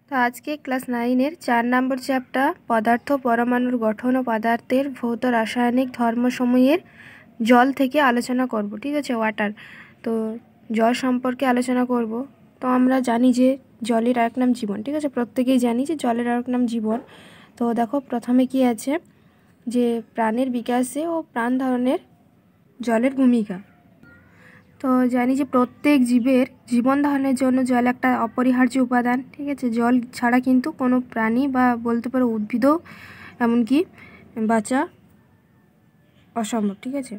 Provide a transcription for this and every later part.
তো আজকে ক্লাস 9-এর 4 নম্বর চ্যাপ্টার পদার্থ পরমাণুর গঠন ও পদার্থের ভৌত রাসায়নিক ধর্মসমূহের জল থেকে আলোচনা করব। ঠিক আছে, ওয়াটার। তো জল সম্পর্কে আলোচনা করব। তো আমরা জানি যে জলের আরেক নাম জীবন। ঠিক আছে, প্রত্যেকেই জানি যে জলের আরেক নাম জীবন। তো দেখো প্রথমে কি আছে, যে প্রাণের বিকাশে ও প্রাণ ধারণের জলের ভূমিকা। তো জানি যে প্রত্যেক জীবের জীবন ধারণের জন্য জল একটা অপরিহার্য উপাদান। ঠিক আছে, জল ছাড়া কিন্তু কোনো প্রাণী বা বলতে পারো উদ্ভিদও এমনকি বাঁচা অসম্ভব। ঠিক আছে,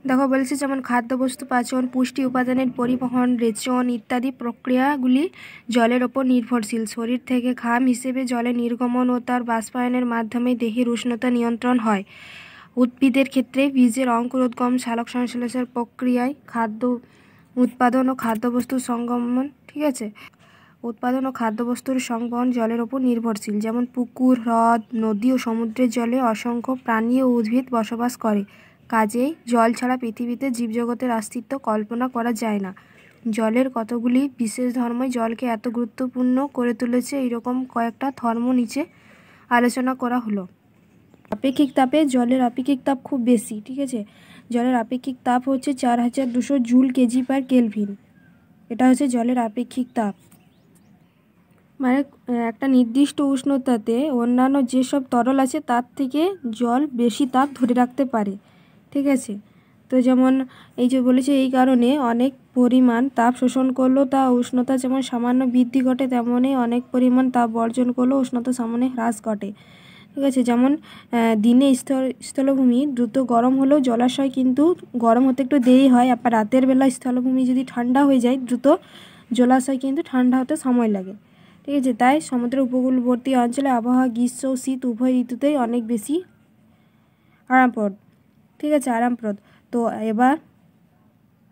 দেখো বলছে যেমন খাদ্যবস্তু পাচন, পুষ্টি উপাদানের পরিবহন, রেচন ইত্যাদি প্রক্রিয়াগুলি জলের ওপর নির্ভরশীল। শরীর থেকে ঘাম হিসেবে জলের নির্গমন ও তার বাষ্পায়নের মাধ্যমে দেহের উষ্ণতা নিয়ন্ত্রণ হয়। উদ্ভিদের ক্ষেত্রে বীজের অঙ্কুরোদ্গম, সালোক সংশ্লেষের প্রক্রিয়ায় খাদ্য উৎপাদন ও খাদ্যবস্তুর সংগমন। ঠিক আছে, উৎপাদন ও খাদ্যবস্তুর সংবহন জলের ওপর নির্ভরশীল। যেমন পুকুর, হ্রদ, নদী ও সমুদ্রের জলে অসংখ্য প্রাণী ও উদ্ভিদ বসবাস করে। কাজেই জল ছাড়া পৃথিবীতে জীবজগতের অস্তিত্ব কল্পনা করা যায় না। জলের কতগুলি বিশেষ ধর্মই জলকে এত গুরুত্বপূর্ণ করে তুলেছে, এইরকম কয়েকটা ধর্ম নিচে আলোচনা করা হলো। আপেক্ষিক তাপে জলের আপেক্ষিক তাপ খুব বেশি। ঠিক আছে, জলের আপেক্ষিক তাপ হচ্ছে 4200 জুল কেজি পার কেলভিন। এটা হচ্ছে জলের আপেক্ষিক তাপ। মানে একটা নির্দিষ্ট উষ্ণতাতে অন্যান্য যেসব তরল আছে তার থেকে জল বেশি তাপ ধরে রাখতে পারে। ঠিক আছে, তো যেমন এই যে বলেছে, এই কারণে অনেক পরিমাণ তাপ শোষণ করলেও তা উষ্ণতা যেমন সামান্য বৃদ্ধি ঘটে, তেমনই অনেক পরিমাণ তাপ বর্জন করলেও উষ্ণতা সামান্য হ্রাস ঘটে। ঠিক আছে, যেমন দিনে স্থলভূমি দ্রুত গরম হলেও জলাশয় কিন্তু গরম হতে একটু দেরি হয়। আবার রাতের বেলা স্থলভূমি যদি ঠান্ডা হয়ে যায় দ্রুত, জলাশয় কিন্তু ঠান্ডা হতে সময় লাগে। ঠিক আছে, তাই সমুদ্রের উপকূলবর্তী অঞ্চলে আবহাওয়া গ্রীষ্ম ও শীত উভয় ঋতুতেই অনেক বেশি আরামপ্রদ। ঠিক আছে, আরামপ্রদ। তো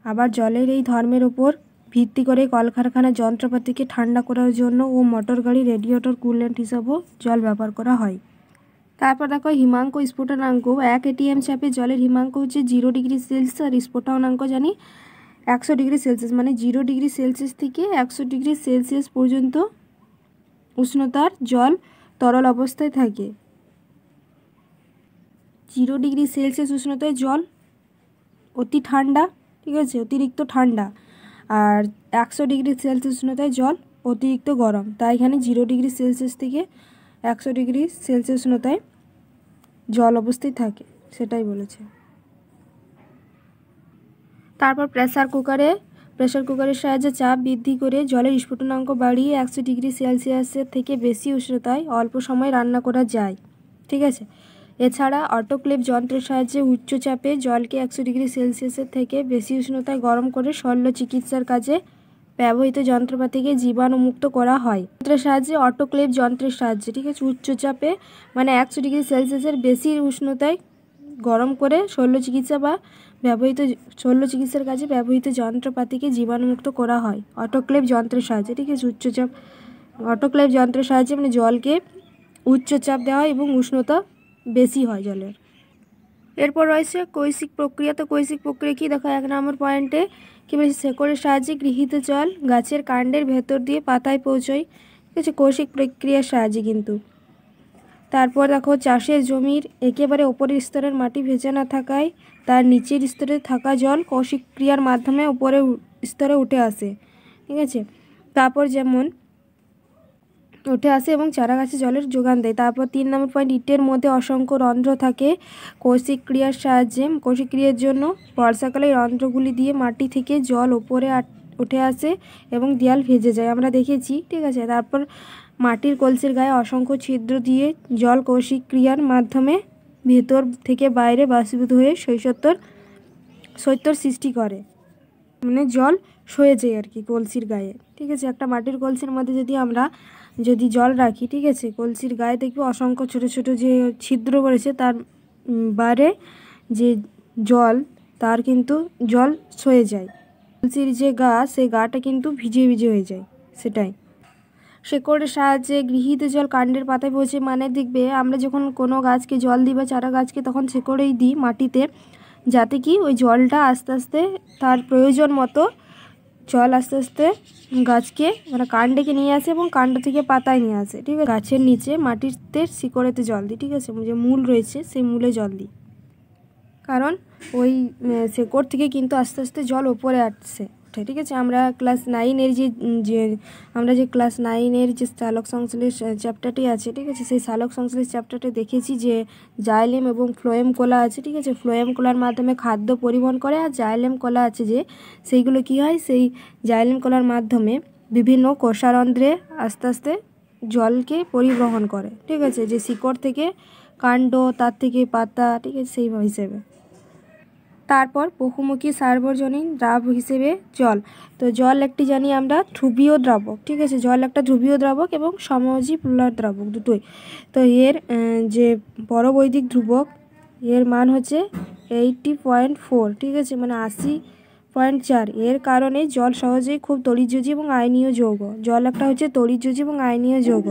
আবার জলের এই ধর্মের উপর ভিত্তি করে কলকারখানার যন্ত্রপাতিকে ঠান্ডা করার জন্য ও মোটর গাড়ি রেডিয়েটর কুলেন্ট হিসাবেও জল ব্যবহার করা হয়। তারপর দেখো হিমাঙ্ক স্ফুটনাঙ্ক। 1 ATM চাপে জলের হিমাঙ্ক হচ্ছে 0 ডিগ্রি সেলসিয়াস আর স্ফুটনাঙ্ক জানি 100 ডিগ্রি সেলসিয়াস। মানে 0 ডিগ্রি সেলসিয়াস থেকে 100 ডিগ্রি সেলসিয়াস পর্যন্ত উষ্ণতার জল তরল অবস্থায় থাকে। 0 ডিগ্রি সেলসিয়াস উষ্ণতায় জল অতি ঠান্ডা। ঠিক আছে, অতিরিক্ত ঠান্ডা। আর 100 ডিগ্রি সেলসিয়াস উষ্ণতায় জল অতিরিক্ত গরম। তাই এখানে 0 ডিগ্রি সেলসিয়াস থেকে 100 ডিগ্রি সেলসিয়াস উষ্ণতায় জল অবস্থায় থাকে, সেটাই বলেছে। তারপর প্রেসার কুকারের সাহায্যে চাপ বৃদ্ধি করে জলের স্ফুটনাঙ্ক বাড়িয়ে 100 ডিগ্রি সেলসিয়াসের থেকে বেশি উষ্ণতায় অল্প সময় রান্না করা যায়। ঠিক আছে, এছাড়া অটোক্লেভ যন্ত্রের সাহায্যে উচ্চ চাপে জলকে 100 ডিগ্রি সেলসিয়াসের থেকে বেশি উষ্ণতায় গরম করে শল্য চিকিৎসার কাজে ব্যবহৃত যন্ত্রপাতিকে জীবাণুমুক্ত করা হয়। যন্ত্রের সাহায্যে, অটোক্লেভ যন্ত্রের সাহায্যে। ঠিক আছে, উচ্চ চাপে মানে 100 ডিগ্রি সেলসিয়াসের বেশি উষ্ণতায় গরম করে শল্য চিকিৎসার কাজে ব্যবহৃত যন্ত্রপাতিকে জীবাণুমুক্ত করা হয় অটোক্লেভ যন্ত্রের সাহায্যে। ঠিক আছে, উচ্চচাপ অটোক্লেভ যন্ত্রের সাহায্যে মানে জলকে উচ্চ চাপ দেওয়া হয় এবং উষ্ণতা বেশি হয় জলের। এরপর রয়েছে কৈশিক প্রক্রিয়া। তো কৈশিক প্রক্রিয়া কি দেখো 1 নম্বর পয়েন্টে কি বলছে, শেকড়ের সাহায্যে গৃহীত জল গাছের কাণ্ডের ভেতর দিয়ে পাতায় পৌঁছয়। ঠিক আছে, কৈশিক প্রক্রিয়ার সাহায্যে কিন্তু। তারপর দেখো চাষের জমির একেবারে ওপরের স্তরের মাটি ভেজা না থাকায় তার নিচের স্তরে থাকা জল কৌশিক ক্রিয়ার মাধ্যমে উপরের স্তরে উঠে আসে। ঠিক আছে, তারপর যেমন উঠে আসে এবং চারা গাছে জলের যোগান দেয়। তারপর 3 নম্বর পয়েন্ট, ইটের মধ্যে অসংখ্য রন্ধ্র থাকে। কৌশিক ক্রিয়ার সাহায্যে কৌশিক ক্রিয়ার জন্য বর্ষাকালে রন্ধ্রগুলি দিয়ে মাটি থেকে জল উপরে উঠে আসে এবং দেয়াল ভেজে যায়, আমরা দেখেছি। ঠিক আছে, তারপর মাটির কলসির গায়ে অসংখ্য ছিদ্র দিয়ে জল কৌশিক ক্রিয়ার মাধ্যমে ভেতর থেকে বাইরে বাষ্পীভূত হয়ে শৈত্যর সৃষ্টি করে। মানে জল সয়ে যায় আর কি কলসির গায়ে। ঠিক আছে, একটা মাটির কলসির মধ্যে যদি জল রাখি, ঠিক আছে, কলসির গায়ে দেখবে অসংখ্য ছোট ছোট যে ছিদ্র করেছে, তার বাইরে যে জল তার কিন্তু জল সয়ে যায়। কলসির যে গা, সেই গাটা কিন্তু ভিজে হয়ে যায়, সেটাই। শেকড়ের সাহায্যে গৃহীত জল কাণ্ডের পাতায় পৌঁছে। মানে দেখবে আমরা যখন কোনো গাছকে জল দিই বা চারা গাছকে, তখন শেকড়েই দিই মাটিতে, যাতে কি ওই জলটা আস্তে আস্তে তার প্রয়োজন মতো জল আস্তে আস্তে গাছকে মানে কাণ্ডকে নিয়ে আসে এবং কাণ্ড থেকে পাতায় নিয়ে আসে, ঠিক আছে। গাছের নিচে মাটিতে শিকড়েতে জল দিই, ঠিক আছে, যে মূল রয়েছে সেই মূলে জল দিই, কারণ ওই শিকড় থেকে কিন্তু আস্তে আস্তে জল ওপরে আসছে, ঠিক আছে। আমরা ক্লাস 9-এর যে আমরা যে ক্লাস 9-এর যে সালোক সংশ্লেষ চ্যাপ্টারটি আছে, ঠিক আছে, সেই সালোক সংশ্লেষ চ্যাপ্টারটা দেখেছি যে জাইলেম এবং ফ্লোয়েম কলা আছে, ঠিক আছে। ফ্লোয়েম কলার মাধ্যমে খাদ্য পরিবহন করে, আর জাইলেম কলা আছে যে সেইগুলো কি হয়, সেই জাইলেম কলার মাধ্যমে বিভিন্ন কোষারন্ধ্রে আস্তে আস্তে জলকে পরিবহন করে, ঠিক আছে, যে শিকড় থেকে কাণ্ড, তার থেকে পাতা, ঠিক আছে, সেই হিসেবে। তারপর বহুমুখী সার্বজনীন দ্রাবক হিসেবে জল। তো জল একটি জানি আমরা ধ্রুবীয় দ্রাবক, ঠিক আছে। জল একটা ধ্রুবীয় দ্রাবক এবং সমযোজী পোলার দ্রাবক, দুটোই। তো এর যে পরবৈদিক ধ্রুবক, এর মান হচ্ছে 80.4, ঠিক আছে, মানে 80.4। এর কারণে জল সহজেই খুব তড়িৎযোজী এবং আয়নীয় যৌগ। জল একটা হচ্ছে তড়িৎযোজী এবং আয়নীয় যৌগ,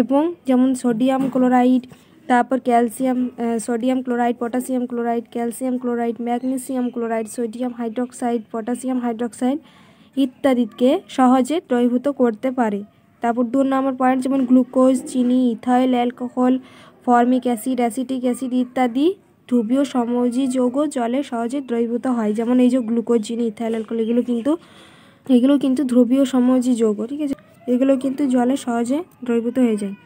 এবং যেমন সোডিয়াম ক্লোরাইড, তারপর calcium, sodium chloride, potassium chloride, calcium chloride, magnesium chloride, sodium hydroxide, potassium hydroxide ইত্যাদিকে সহজে দ্রবীভূত করতে পারে। তারপর 2 নম্বর পয়েন্ট, যেমন গ্লুকোজ, চিনি, ethyl alcohol, formic acid, acetic acid ইত্যাদি ধ্রুবীয় সমযোজী যৌগ জলে সহজে দ্রবীভূত হয়। যেমন এই যে গ্লুকোজ, চিনি, ইথাইল অ্যালকোহল, এগুলো কিন্তু ধ্রুবীয় সমযোজী যৌগ, ঠিক আছে। এগুলো কিন্তু জলে সহজে দ্রবীভূত হয়ে যায়।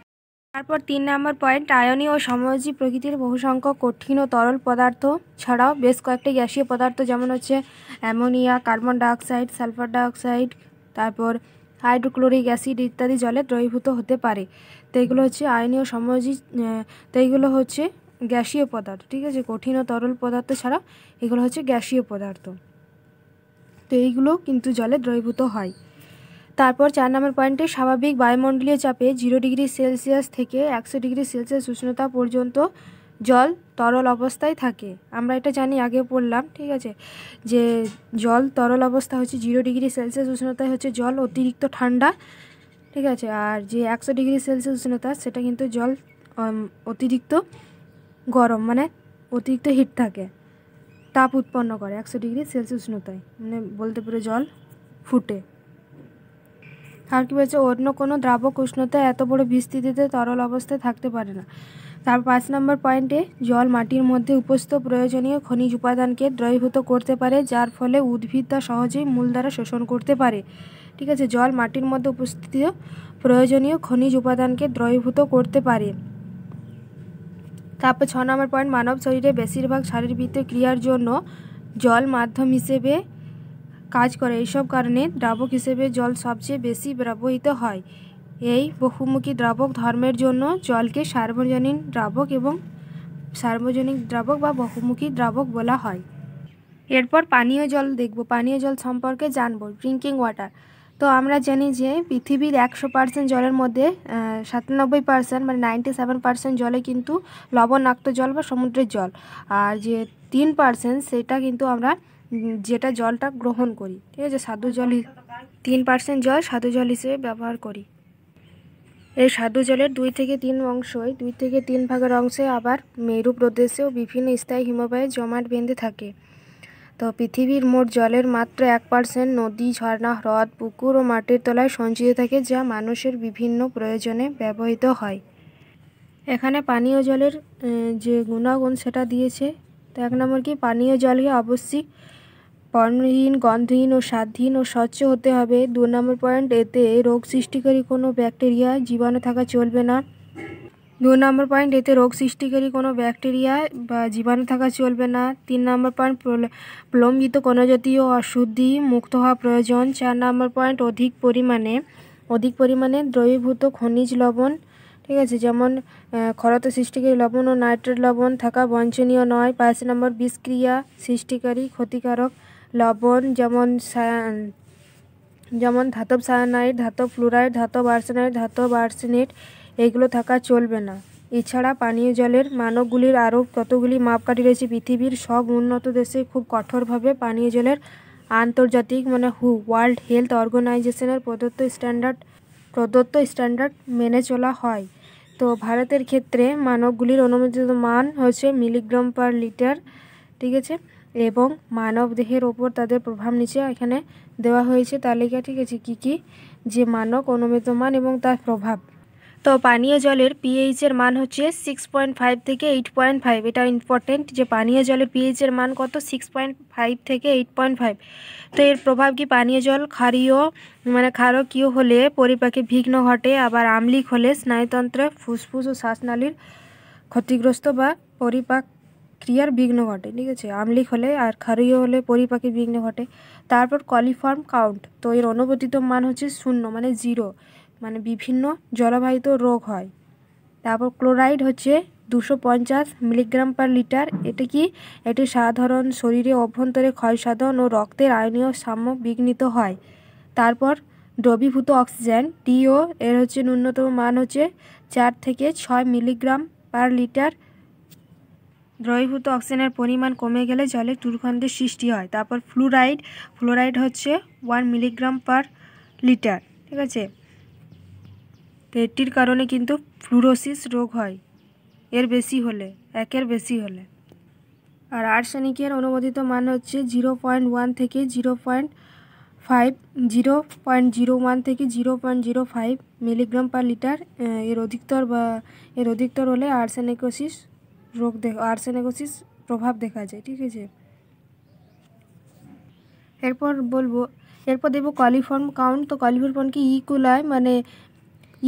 তারপর 3 নম্বর পয়েন্ট, আয়নীয় ও সমযোজী প্রকৃতির বহুসংখ্যক কঠিন ও তরল পদার্থ ছাড়াও বেশ কয়েকটি গ্যাসীয় পদার্থ, যেমন হচ্ছে ammonia, carbon dioxide, sulphur dioxide, তারপর হাইড্রোক্লোরিক অ্যাসিড ইত্যাদি জলে দ্রবীভূত হতে পারে। তো এগুলো হচ্ছে আয়নীয় সমযোজী, তো এইগুলো হচ্ছে গ্যাসীয় পদার্থ, ঠিক আছে। কঠিন ও তরল পদার্থ ছাড়া এগুলো হচ্ছে গ্যাসীয় পদার্থ, তো এইগুলো কিন্তু জলে দ্রবীভূত হয়। তারপর 4 নম্বর পয়েন্টে, স্বাভাবিক বায়ুমণ্ডলীয় চাপে 0 ডিগ্রি সেলসিয়াস থেকে 100 ডিগ্রি সেলসিয়াস উষ্ণতা পর্যন্ত জল তরল অবস্থায় থাকে। আমরা এটা জানি, আগে পড়লাম, ঠিক আছে, যে জল তরল অবস্থা হচ্ছে 0 ডিগ্রি সেলসিয়াস উষ্ণতায় হচ্ছে জল অতিরিক্ত ঠান্ডা, ঠিক আছে। আর যে 100 ডিগ্রি সেলসিয়াস উষ্ণতা, সেটা কিন্তু জল অতিরিক্ত গরম, মানে অতিরিক্ত হিট থাকে, তাপ উৎপন্ন করে 100 ডিগ্রি সেলসিয়াস উষ্ণতায়, মানে বলতে পারে জল ফুটে। আর কি বলছে, অন্য কোনো দ্রাবক উষ্ণতায় এত বড় বিস্তৃতিতে তরল অবস্থায় থাকতে পারে না। তারপর 5 নম্বর পয়েন্টে, জল মাটির মধ্যে উপস্থিত প্রয়োজনীয় খনিজ উপাদানকে দ্রবীভূত করতে পারে, যার ফলে উদ্ভিদ তা সহজেই মূল দ্বারা শোষণ করতে পারে, ঠিক আছে। জল মাটির মধ্যে উপস্থিত প্রয়োজনীয় খনিজ উপাদানকে দ্রবীভূত করতে পারে। তারপর 6 নম্বর পয়েন্ট, মানব শরীরে বেশিরভাগ শারীরবৃত্তীয় ক্রিয়ার জন্য জল মাধ্যম হিসেবে কাজ করে। এইসব কারণে দ্রাবক হিসেবে জল সবচেয়ে বেশি ব্যবহৃত হয়। এই বহুমুখী দ্রাবক ধর্মের জন্য জলকে সার্বজনীন দ্রাবক বা বহুমুখী দ্রাবক বলা হয়। এরপর পানীয় জল দেখব, পানীয় জল সম্পর্কে জানব, ড্রিঙ্কিং ওয়াটার। তো আমরা জানি যে পৃথিবীর 100% জলের মধ্যে 97% মানে 97% জলে কিন্তু লবণাক্ত জল বা সমুদ্রের জল, আর যে 3% সেটা কিন্তু আমরা যেটা জলটা গ্রহণ করি, ঠিক আছে, সাধু জল। 3% জল সাধু জল হিসেবে ব্যবহার করি। এই সাধু জলের 2 থেকে 3 ভাগের অংশে আবার মেরু প্রদেশে ও বিভিন্ন স্থায়ী হিমবাহে জমাট বেঁধে থাকে। তো পৃথিবীর মোট জলের মাত্র 1% নদী, ঝর্ণা, হ্রদ, পুকুর ও মাটির তলায় সঞ্চিত থাকে, যা মানুষের বিভিন্ন প্রয়োজনে ব্যবহৃত হয়। এখানে পানীয় জলের যে গুণাগুণ সেটা দিয়েছে। তো 1 নম্বর কি, পানীয় জলকে অবশ্যই বর্ণহীন, গন্ধহীন ও স্বাদহীন ও স্বচ্ছ হতে হবে। 2 নম্বর পয়েন্ট, এতে রোগ সৃষ্টিকারী কোনো ব্যাকটেরিয়া, জীবাণু থাকা চলবে না। 2 নম্বর পয়েন্ট, এতে রোগ সৃষ্টিকারী কোনো ব্যাকটেরিয়া বা জীবাণু থাকা চলবে না। 3 নম্বর পয়েন্ট, প্রলম্বিত কোনো জাতীয় অশুদ্ধি মুক্ত হওয়া প্রয়োজন। 4 নম্বর পয়েন্ট, অধিক পরিমাণে দ্রবীভূত খনিজ লবণ, ঠিক আছে, যেমন ক্ষরতা সৃষ্টিকারী লবণ ও নাইট্রেট লবণ থাকা বাঞ্ছনীয় নয়। 5 নম্বর, বিষক্রিয়া সৃষ্টিকারী ক্ষতিকারক লবণ যেমন ধাতব সায়ানাইড, ধাতব ফ্লুরাইড, ধাতব আর্সেনাইড, ধাতব আর্সেনেট এগুলো থাকা চলবে না। এছাড়া পানীয় জলের মানকগুলির আরও কতগুলি মাপকাঠি রয়েছে। পৃথিবীর সব উন্নত দেশে খুব কঠোরভাবে পানীয় জলের আন্তর্জাতিক মানে ওয়ার্ল্ড হেলথ অর্গানাইজেশনের প্রদত্ত স্ট্যান্ডার্ড মেনে চলা হয়। তো ভারতের ক্ষেত্রে মানকগুলির অনুমোদিত মান হচ্ছে মিলিগ্রাম পার লিটার, ঠিক আছে। এবং মানব দেহের ওপর তাদের প্রভাব নিচে এখানে দেওয়া হয়েছে তালিকা, ঠিক আছে, কী যে মানক অনুমিত মান এবং তার প্রভাব। তো পানীয় জলের পিএইচের মান হচ্ছে 6.5 থেকে 8.5। এটা ইম্পর্টেন্ট যে পানীয় জলের পিএইচের মান কত, 6.5 থেকে 8.5। তো এর প্রভাব কি, পানীয় জল ক্ষারীয় মানে ক্ষারকীয় হলে পরিপাকে বিঘ্ন ঘটে, আবার আম্লিক হলে স্নায়ুতন্ত্রে ফুসফুস ও শ্বাসনালীর ক্ষতিগ্রস্ত বা পরিপাক ক্রিয়ার বিঘ্ন ঘটে, ঠিক আছে, আম্লিক হলে, আর ক্ষারীয় হলে পরিপাকে বিঘ্ন ঘটে। তারপর কলিফর্ম কাউন্ট, তো এর অনুমোদিত মান হচ্ছে 0 মানে 0, মানে বিভিন্ন জলবাহিত রোগ হয়। তারপর ক্লোরাইড হচ্ছে 250 মিলিগ্রাম পার লিটার। এটা কি, এটি সাধারণ শরীরে অভ্যন্তরে ক্ষয়সাধন ও রক্তের আয়নীয় সাম্য বিঘ্নিত হয়। তারপর দ্রবীভূত অক্সিজেন DO, এর হচ্ছে ন্যূনতম মান হচ্ছে 4 থেকে 6 মিলিগ্রাম পার লিটার। দ্রবীভূত অক্সিজেনের পরিমাণ কমে গেলে জলে দুর্গন্ধের সৃষ্টি হয়। তারপর ফ্লোরাইড হচ্ছে 1 মিলিগ্রাম পার লিটার, ঠিক আছে। তো এটির কারণে কিন্তু ফ্লুরোসিস রোগ হয় এর বেশি হলে, 1-এর বেশি হলে। আর আর্সেনিকের অনুমোদিত মান হচ্ছে 0.1 থেকে 0.5, 0.01 থেকে 0.05 মিলিগ্রাম পার লিটার। এর অধিকতর হলে আর্সেনিকোসিস প্রভাব দেখা যায়, ঠিক আছে। এরপর দেবো কলিফর্ম কাউন্ট। তো কলিফর্ম কি ইকোলাই, মানে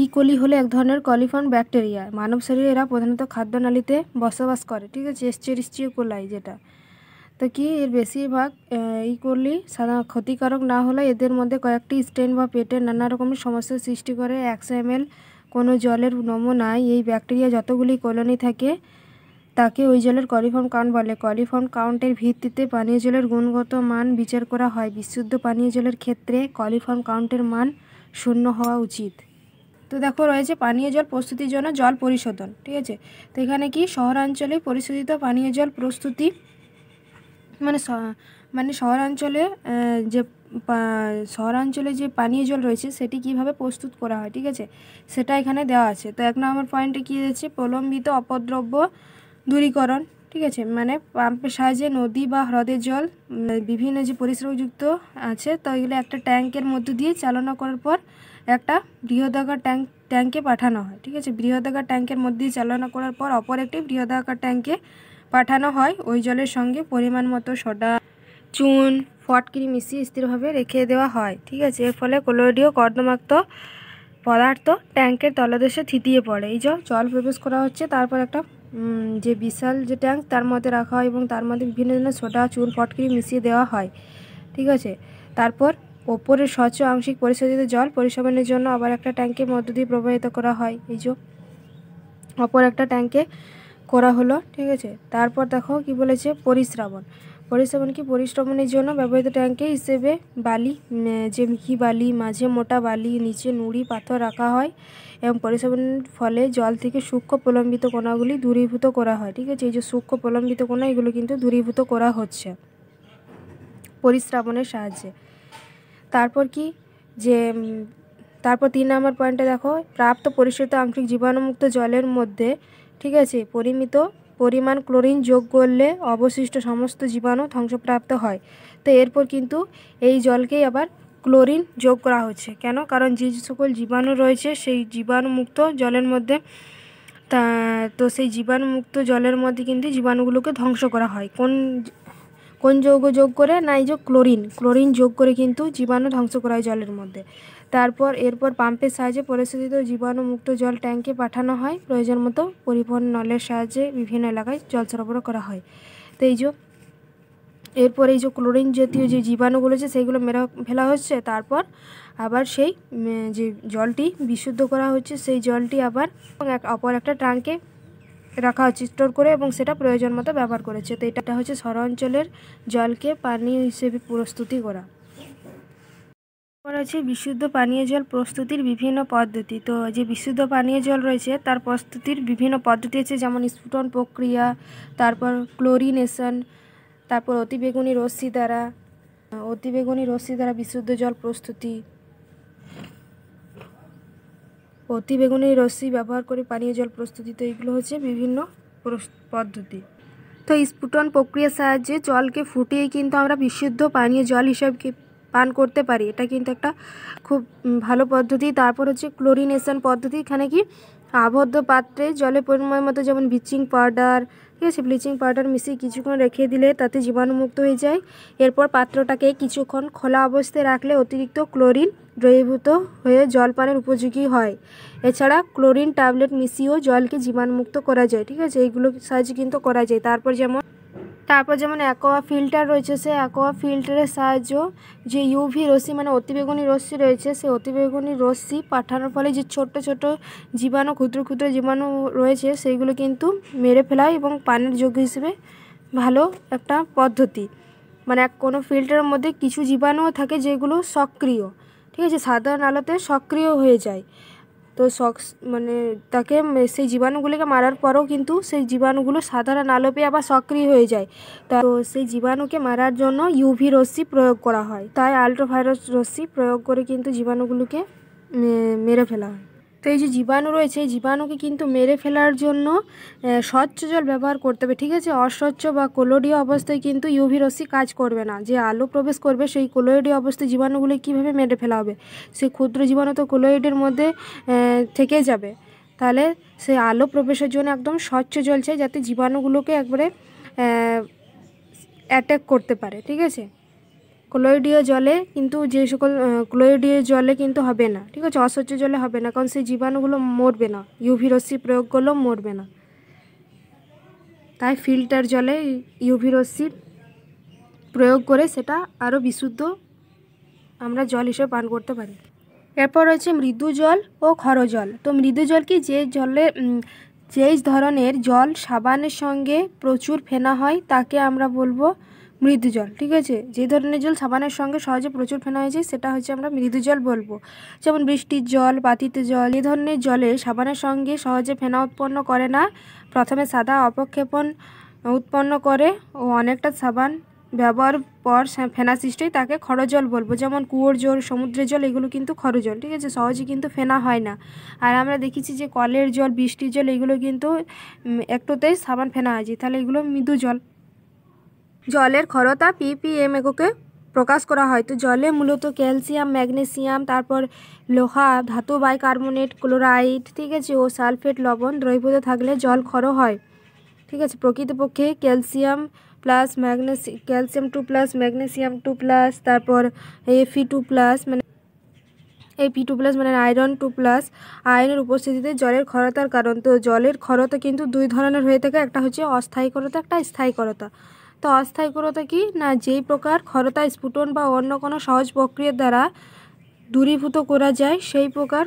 ইকোলি হলে এক ধরনের কলিফর্ম ব্যাকটেরিয়া, মানব শরীরে এরা প্রধানত খাদ্যনালীতে বসবাস করে, ঠিক আছে, এস্চেরিচিয়া কোলাই যেটা। তো কি, এর বেশিরভাগ ইকোলি সাধারণ ক্ষতিকারক না হলে এদের মধ্যে কয়েকটি স্টেন বা পেটের নানা রকমের সমস্যার সৃষ্টি করে। 100 ml কোনো জলের নমুনায় এই ব্যাকটেরিয়া যতগুলি কলোনি থাকে তাকে ওই জলের কলিফর্ম কাউন্ট বলে। কলিফর্ম কাউন্টের ভিত্তিতে পানীয় জলের গুণগত মান বিচার করা হয়। বিশুদ্ধ পানীয় জলের ক্ষেত্রে কলিফর্ম কাউন্টের মান 0 হওয়া উচিত। তো দেখো রয়েছে পানীয় জল প্রস্তুতির জন্য জল পরিশোধন, ঠিক আছে। তো এখানে কি, শহরাঞ্চলে পরিশোধিত পানীয় জল প্রস্তুতি, মানে শহরাঞ্চলে যে পানীয় জল রয়েছে সেটি কিভাবে প্রস্তুত করা হয়, ঠিক আছে, সেটা এখানে দেওয়া আছে। তো 1 নম্বর পয়েন্টে কী দিয়েছে, প্রলম্বিত অপদ্রব্য দূরীকরণ, ঠিক আছে, মানে পাম্পের সাহায্যে নদী বা হ্রদের জল বিভিন্ন যে পরিশ্রমযুক্ত আছে তো এগুলো একটা ট্যাঙ্কের মধ্য দিয়ে চালনা করার পর একটা বৃহদাকার ট্যাঙ্কে পাঠানো হয়, ঠিক আছে। বৃহদাকার ট্যাঙ্কের মধ্যে দিয়ে চালনা করার পর অপর একটি বৃহদাকার ট্যাঙ্কে পাঠানো হয়। ওই জলের সঙ্গে পরিমাণ মতো সোডা, চুন, ফটকিরি মিশিয়ে স্থিরভাবে রেখে দেওয়া হয়, ঠিক আছে। এর ফলে ক্লোরিডীয় কর্দমাক্ত পদার্থ ট্যাঙ্কের তলদেশে থিতিয়ে পড়ে। এই জল প্রবেশ করা হচ্ছে, তারপর একটা যে বিশাল যে ট্যাঙ্ক তার মধ্যে রাখা হয় এবং তার মধ্যে বিভিন্ন ধরনের সোডা, চুন, ফটকিরি মিশিয়ে দেওয়া হয়, ঠিক আছে। তারপর ওপরের স্বচ্ছ আংশিক পরিশোধিত জল পরিশোধনের জন্য আবার একটা ট্যাঙ্কের মধ্য দিয়ে প্রবাহিত করা হয়। এই অপর একটা ট্যাঙ্কে করা হলো, ঠিক আছে। তারপর দেখো কি বলেছে, পরিশ্রমণের জন্য ব্যবহৃত ট্যাঙ্কে হিসেবে বালি, যে মিহি বালি, মাঝে মোটা বালি, নিচে নুড়ি পাথর রাখা হয় এবং পরিশ্রমণের ফলে জল থেকে সূক্ষ্ম প্রলম্বিত কণাগুলি দূরীভূত করা হয়, ঠিক আছে। এই যে সূক্ষ্ম প্রলম্বিত কণা এগুলো কিন্তু দূরীভূত করা হচ্ছে পরিশ্রাবণের সাহায্যে। তারপর 3 নম্বর পয়েন্টে দেখো, প্রাপ্ত পরিশোধিত আংশিক জীবাণুমুক্ত জলের মধ্যে, ঠিক আছে, পরিমিত পরিমাণ ক্লোরিন যোগ করলে অবশিষ্ট সমস্ত জীবাণু ধ্বংসপ্রাপ্ত হয়। তো এরপর কিন্তু এই জলকেই আবার ক্লোরিন যোগ করা হচ্ছে, কেন, কারণ যে সকল জীবাণু রয়েছে সেই জীবাণুমুক্ত জলের মধ্যে তো সেই জীবাণুমুক্ত জলের মধ্যে কিন্তু জীবাণুগুলোকে ধ্বংস করা হয় কোন যৌগ যোগ করে, না এই যে ক্লোরিন যোগ করে কিন্তু জীবাণু ধ্বংস করা হয় জলের মধ্যে। এরপর পাম্পের সাহায্যে পরিশোধিত জীবাণুমুক্ত জল ট্যাঙ্কে পাঠানো হয়। প্রয়োজন মতো পরিবহন নলের সাহায্যে বিভিন্ন এলাকায় জল সরবরাহ করা হয়। তো এরপর এই যে ক্লোরিন জাতীয় যে জীবাণুগুলো আছে সেইগুলো মেরে ফেলা হচ্ছে। তারপর আবার সেই যে জলটি বিশুদ্ধ করা হচ্ছে সেই জলটি আবার অপর একটা ট্যাঙ্কে রাখা হচ্ছে স্টোর করে এবং সেটা প্রয়োজন মতো ব্যবহার করেছে। তো এটা হচ্ছে শহরাঞ্চলের জলকে পানীয় হিসেবে প্রস্তুতি করা। আছে বিশুদ্ধ পানীয় জল প্রস্তুতির বিভিন্ন পদ্ধতি। তো যে বিশুদ্ধ পানীয় জল রয়েছে তার প্রস্তুতির বিভিন্ন পদ্ধতি আছে, যেমন স্ফুটন প্রক্রিয়া, তারপর ক্লোরিনেশন, তারপর অতিবেগুনি রশ্মি দ্বারা বিশুদ্ধ জল প্রস্তুতি, অতিবেগুনি রশ্মি ব্যবহার করে পানীয় জল প্রস্তুতি। তো এগুলো হচ্ছে বিভিন্ন পদ্ধতি। তো স্ফুটন প্রক্রিয়ার সাহায্যে জলকে ফুটিয়ে কিন্তু আমরা বিশুদ্ধ পানীয় জল হিসাবে পান করতে পারি। এটা কিন্তু একটা খুব ভালো পদ্ধতি। তারপর হচ্ছে ক্লোরিনেশন পদ্ধতি। এখানে কি আবদ্ধ পাত্রে জলের পরিমাণ মতো যেমন ব্লিচিং পাউডার, ঠিক আছে, ব্লিচিং পাউডার মিশিয়ে কিছুক্ষণ রেখে দিলে তাতে জীবাণুমুক্ত হয়ে যায়। এরপর পাত্রটাকে কিছুক্ষণ খোলা অবস্থায় রাখলে অতিরিক্ত ক্লোরিন দ্রবীভূত হয়ে জল পানের উপযোগী হয়। এছাড়া ক্লোরিন ট্যাবলেট মিশিয়েও জলকে জীবাণুমুক্ত করা যায়, ঠিক আছে, এইগুলোর সাহায্যে কিন্তু করা যায়। তারপর যেমন অ্যাকোয়া ফিল্টার রয়েছে, সেই অ্যাকোয়া ফিল্টারের সাহায্য যে ইউভি রশ্মি মানে অতিবেগুনি রশ্মি রয়েছে, সেই অতিবেগুনি রশ্মি পাঠানোর ফলে যে ছোট ছোট জীবাণু, ক্ষুদ্র ক্ষুদ্র জীবাণু রয়েছে সেইগুলো কিন্তু মেরে ফেলা এবং পানির যোগ্য হিসেবে ভালো একটা পদ্ধতি। মানে কোনো ফিল্টারের মধ্যে কিছু জীবাণুও থাকে যেগুলো সক্রিয়, ঠিক আছে, সাধারণ আলোতে সক্রিয় হয়ে যায়। তো মানে তাকে সেই জীবাণুগুলিকে মারার পরেও কিন্তু সেই জীবাণুগুলো সাধারণ আলো পেয়ে আবার সক্রিয় হয়ে যায়। তো সেই জীবাণুকে মারার জন্য ইউভি রশ্মি প্রয়োগ করা হয়, তাই আল্ট্রাভায়োলেট রশ্মি প্রয়োগ করে কিন্তু জীবাণুগুলোকে মেরে ফেলা হয়। তো এই যে জীবাণু রয়েছে, এই জীবাণুকে কিন্তু মেরে ফেলার জন্য স্বচ্ছ জল ব্যবহার করতে হবে, ঠিক আছে। অস্বচ্ছ বা কোলোডীয় অবস্থায় কিন্তু ইউভি রশ্মি কাজ করবে না। যে আলো প্রবেশ করবে সেই কোলোয়েডীয় অবস্থায় জীবাণুগুলি কীভাবে মেরে ফেলা হবে? সেই ক্ষুদ্র জীবাণু তো কোলোয়েডের মধ্যে থেকে যাবে। তাহলে সেই আলো প্রবেশের জন্য একদম স্বচ্ছ জল চাই, যাতে জীবাণুগুলোকে একবারে অ্যাটাক করতে পারে, ঠিক আছে। ক্লোরিডীয় জলে কিন্তু যে সকল ক্লোরিডীয় জলে কিন্তু হবে না, ঠিক আছে, অস্বচ্ছ জলে হবে না, কারণ সেই জীবাণুগুলো মরবে না, ইউভি রশ্মি প্রয়োগ করলেও মরবে না। তাই ফিল্টার জলে ইউভি রশ্মি প্রয়োগ করে সেটা আরও বিশুদ্ধ আমরা জল হিসেবে পান করতে পারি। এরপর হচ্ছে মৃদু জল ও ক্ষর জল। তো মৃদু জল কি, যেই ধরনের জল সাবানের সঙ্গে প্রচুর ফেনা হয় তাকে আমরা বলবো মৃদু জল, ঠিক আছে। যে ধরনের জল সাবানের সঙ্গে সহজে প্রচুর ফেনা হয়ে যায় সেটা হচ্ছে আমরা মৃদু জল বলবো। যেমন বৃষ্টির জল, পাতিত জল, এই ধরনের জলে সাবানের সঙ্গে সহজে ফেনা উৎপন্ন করে না, প্রথমে সাদা অপক্ষেপণ উৎপন্ন করে ও অনেকটা সাবান ব্যবহার পর ফেনা সৃষ্টি, তাকে ক্ষরজল বলবো। যেমন কুয়োর জল, সমুদ্রের জল, এগুলো কিন্তু ক্ষরজল, ঠিক আছে, সহজে কিন্তু ফেনা হয় না। আর আমরা দেখেছি যে কলের জল, বৃষ্টির জল, এগুলো কিন্তু একটুতেই সাবান ফেনা হয়ে যায়, তাহলে এগুলো মৃদু জল। জলের ক্ষরতা ppm এককে প্রকাশ করা হয়। তো জলে মূলত ক্যালসিয়াম, ম্যাগনেসিয়াম, তারপর লোহা, ধাতু বাইকার্বনেট, ক্লোরাইড, ঠিক আছে, ও সালফেট লবণ দ্রবীভূত থাকলে জল ক্ষর হয়, ঠিক আছে। প্রকৃতপক্ষে ক্যালসিয়াম ক্যালসিয়াম 2+, ম্যাগনেসিয়াম 2+, তারপর Fe2+, মানে Fe2+, মানে আয়রন 2+, আয়রনের উপস্থিতিতে জলের ক্ষরতার কারণ। তো জলের ক্ষরতা কিন্তু দুই ধরনের হয়ে থাকে, একটা হচ্ছে অস্থায়ী ক্ষরতা, একটা স্থায়ী ক্ষরতা। তো অস্থায়ী ক্ষরতা কি না, যেই প্রকার ক্ষরতা স্ফুটন বা অন্য কোনো সহজ প্রক্রিয়ার দ্বারা দূরীভূত করা যায় সেই প্রকার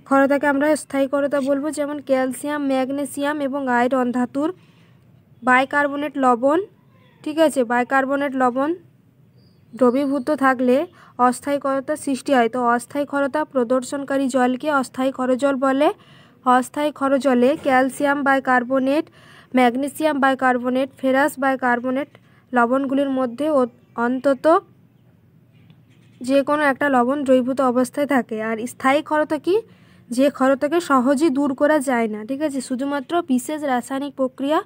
ক্ষরতাকে আমরা স্থায়ী ক্ষরতা বলবো। যেমন ক্যালসিয়াম, ম্যাগনেসিয়াম এবং আয়রন ধাতুর বাইকার্বনেট লবণ, ঠিক আছে, বাইকার্বনেট লবণ দ্রবীভূত থাকলে অস্থায়ী ক্ষরতার সৃষ্টি হয়। তো অস্থায়ী ক্ষরতা প্রদর্শনকারী জলকে অস্থায়ী ক্ষরজল বলে। অস্থায়ী ক্ষরজলে calcium bicarbonate, magnesium bicarbonate, ferrous bicarbonate লবণগুলির মধ্যে অন্তত যে কোনো একটা লবণ দ্রবীভূত অবস্থায় থাকে। আর স্থায়ী ক্ষরতা কি, যে ক্ষরতাকে সহজেই দূর করা যায় না, ঠিক আছে, শুধুমাত্র বিশেষ রাসায়নিক প্রক্রিয়া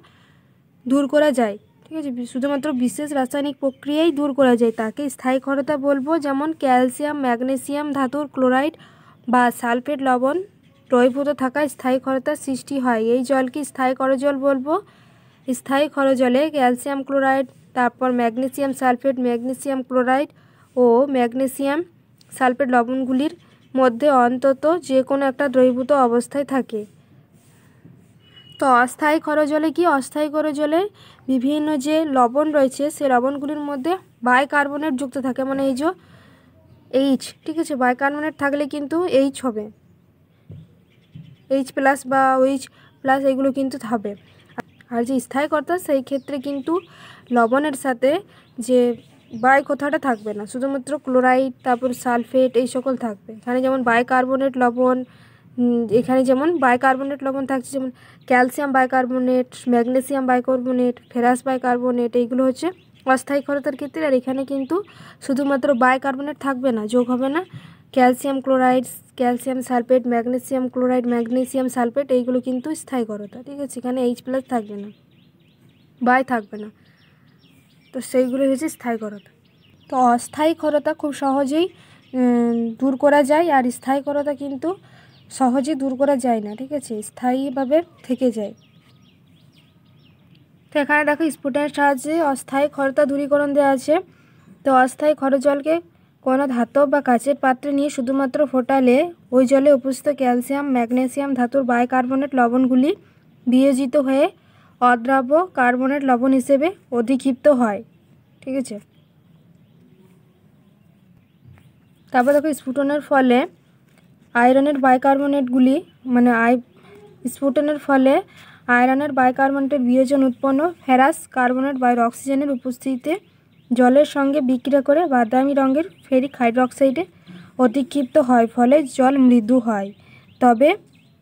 দূর করা যায়, ঠিক আছে, শুধুমাত্র বিশেষ রাসায়নিক প্রক্রিয়াই দূর করা যায়, তাকে স্থায়ী ক্ষরতা বলবো। যেমন ক্যালসিয়াম, ম্যাগনেসিয়াম ধাতুর ক্লোরাইড বা সালফেট লবণ দ্রবীভূত থাকায় স্থায়ী ক্ষরতার সৃষ্টি হয়, এই জলকে স্থায়ী ক্ষরজল বলবো। স্থায়ী ক্ষরজলে ক্যালসিয়াম ক্লোরাইড, তারপর ম্যাগনেসিয়াম সালফেট, ম্যাগনেসিয়াম ক্লোরাইড ও ম্যাগনেসিয়াম সালফেট লবণগুলির মধ্যে অন্তত যে কোনো একটা দ্রবীভূত অবস্থায় থাকে। তো অস্থায়ী ক্ষরজলে কি, অস্থায়ী ক্ষরজলে বিভিন্ন যে লবণ রয়েছে সেই লবণগুলির মধ্যে বাইকার্বনেট যুক্ত থাকে, মানে এই যে এইচ, ঠিক আছে, বাইকার্বনেট থাকলে কিন্তু এইচ হবে, H+ বা OH+ এগুলো কিন্তু হবে। আর যে স্থায়ী ক্ষরতা সেই ক্ষেত্রে কিন্তু লবণের সাথে যে বাই কথাটা থাকবে না, শুধুমাত্র ক্লোরাইড, তারপর সালফেট, এই সকল থাকবে। এখানে যেমন বাইকার্বনেট লবণ, এখানে যেমন বাইকার্বনেট লবণ থাকছে, যেমন calcium bicarbonate, magnesium bicarbonate, ferrous bicarbonate, এইগুলো হচ্ছে অস্থায়ী ক্ষরতার ক্ষেত্রে। আর এখানে কিন্তু শুধুমাত্র বাইকার্বনেট থাকবে না, যোগ হবে না, calcium chloride, calcium sulphate, magnesium chloride, magnesium sulphate, এইগুলো কিন্তু স্থায়ী ক্ষরতা, ঠিক আছে, এখানে H+ থাকবে না। বাই থাকবে না। তো সেইগুলো হচ্ছে স্থায়ী ক্ষরতা। তো অস্থায়ী ক্ষরতা খুব সহজেই দূর করা যায়, আর স্থায়ী ক্ষরতা কিন্তু সহজে দূর করা যায় না, ঠিক আছে, স্থায়ীভাবে থেকে যায়। তো এখানে দেখো স্ফুটনের সাহায্যে অস্থায়ী ক্ষরতা দূরীকরণ দেওয়া আছে। তো অস্থায়ী ক্ষর জলকে কোনো ধাতব বা কাচের পাত্রে নিয়ে শুধুমাত্র ফোটালে ওই জলে উপস্থিত ক্যালসিয়াম ম্যাগনেসিয়াম ধাতুর বাইকার্বনেট লবণগুলি বিয়োজিত হয়ে অদ্রাব্য কার্বনেট লবণ হিসেবে অধিক্ষিপ্ত হয়, ঠিক আছে। তারপর দেখো স্ফুটনের ফলে আয়রনের বাইকার্বনেটগুলি স্ফুটনের ফলে আয়রনের বাইকার্বনেটের বিয়োজন উৎপন্ন ফেরাস কার্বনেট বা অক্সিজেনের উপস্থিতিতে জলের সঙ্গে বিক্রিয়া করে বাদামি রঙের ফেরিক হাইড্রোক্সাইডে অধিক্ষিপ্ত হয়, ফলে জল মৃদু হয়। তবে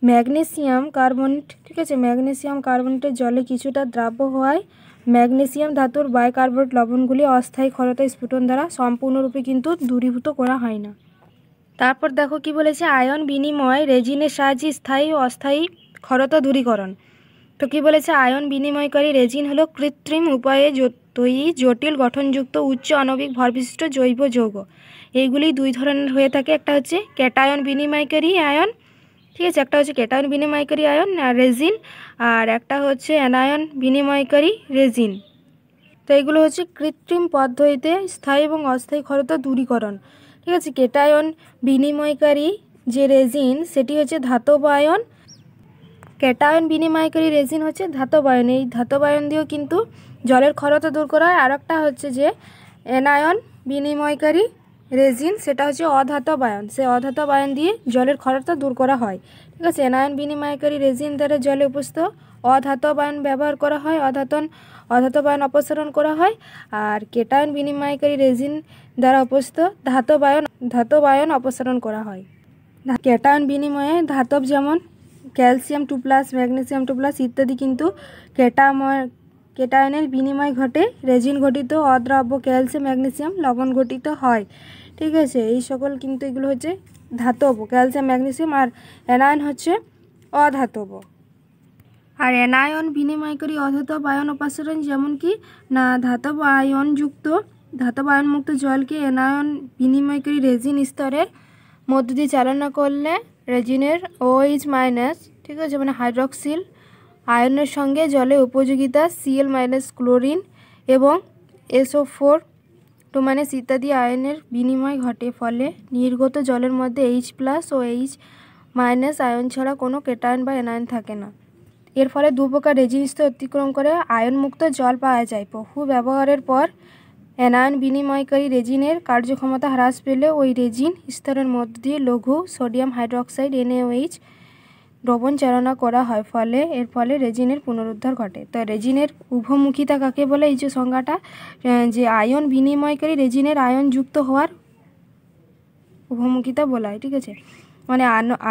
ম্যাগনেসিয়াম কার্বনেট, ঠিক আছে, ম্যাগনেসিয়াম কার্বনেটের জলে কিছুটা দ্রাব্য হওয়ায় ম্যাগনেসিয়াম ধাতুর বাইকার্বনেট লবণগুলি অস্থায়ী ক্ষরতা স্ফুটন দ্বারা সম্পূর্ণরূপে কিন্তু দূরীভূত করা হয় না। তারপর দেখো কি বলেছে, আয়ন বিনিময় রেজিনের সাহায্যে স্থায়ী ও অস্থায়ী ক্ষরতা দূরীকরণ। তো কি বলেছে, আয়ন বিনিময়কারী রেজিন হলো কৃত্রিম উপায়ে তৈরি জটিল গঠনযুক্ত উচ্চ আণবিক ভরবিশিষ্ট জৈব যৌগ। এইগুলি দুই ধরনের হয়ে থাকে, একটা হচ্ছে ক্যাটায়ন বিনিময়কারী আয়ন, ঠিক আছে, একটা হচ্ছে ক্যাটায়ন বিনিময়কারী আয়ন রেজিন, আর একটা হচ্ছে অ্যানায়ন বিনিময়কারী রেজিন। তো এগুলো হচ্ছে কৃত্রিম পদ্ধতিতে স্থায়ী এবং অস্থায়ী ক্ষরতা দূরীকরণ, ঠিক আছে। ক্যাটায়ন বিনিময়কারী যে রেজিন সেটি হচ্ছে ধাতব আয়ন, ক্যাটায়ন বিনিময়কারী রেজিন হচ্ছে ধাতব আয়ন। এই ধাতব আয়ন দিয়েও কিন্তু জলের ক্ষরতা দূর করা হয়। আর একটা হচ্ছে যে অ্যানায়ন বিনিময়কারী রেজিন, সেটা হচ্ছে অধাতব আয়ন, সেই অধাতব আয়ন দিয়ে জলের ক্ষরতা দূর করা হয়, ঠিক আছে। অ্যানায়ন বিনিময়কারী রেজিন দ্বারা জলে উপস্থিত অধাতব আয়ন ব্যবহার করা হয়, অধাতব আয়ন অপসারণ করা হয়। আর ক্যাটায়ন বিনিময়কারী রেজিন দ্বারা উপস্থিত ধাতব আয়ন অপসারণ করা হয়। ক্যাটায়ন বিনিময়ে ধাতব যেমন ক্যালসিয়াম 2+ ম্যাগনেসিয়াম 2+ ইত্যাদি কিন্তু ক্যাটায়নের বিনিময় ঘটে রেজিন গঠিত অদ্রাব্য ক্যালসিয়াম ম্যাগনেসিয়াম লবণ গঠিত হয়, ঠিক আছে। এই সকল কিন্তু এগুলো হচ্ছে ধাতব, ক্যালসিয়াম ম্যাগনেসিয়াম, আর অ্যানায়ন হচ্ছে অধাতব। আর অ্যানায়ন বিনিময়কারী অধাতব আয়ন অপসারণ যেমন কি না, ধাতব আয়নমুক্ত জলকে অ্যানায়ন বিনিময়কারী রেজিন স্তরের মধ্য দিয়ে চালনা করলে রেজিনের OH-, ঠিক আছে, মানে হাইড্রক্সিল আয়নের সঙ্গে জলে উপযোগিতা Cl- ক্লোরিন এবং SO4 ইত্যাদি আয়নের বিনিময় ঘটে, ফলে নির্গত জলের মধ্যে H+ ও H- আয়ন ছাড়া কোনো ক্যাটায়ন বা অ্যানায়ন থাকে না। এর ফলে দু প্রকার রেজিন স্তর অতিক্রম করে আয়নমুক্ত জল পাওয়া যায়। বহু ব্যবহারের পর অ্যানায়ন বিনিময়কারী রেজিনের কার্যক্ষমতা হ্রাস পেলে ওই রেজিন স্তরের মধ্য দিয়ে লঘু সোডিয়াম হাইড্রোক্সাইড NaOH দ্রবণ চালনা করা হয়, এর ফলে রেজিনের পুনরুদ্ধার ঘটে। তো রেজিনের উভমুখিতা কাকে বলে, এই যে সংজ্ঞাটা, যে আয়ন বিনিময়কারী রেজিনের আয়ন যুক্ত হওয়ার উভমুখিতা বলা হয়, ঠিক আছে, মানে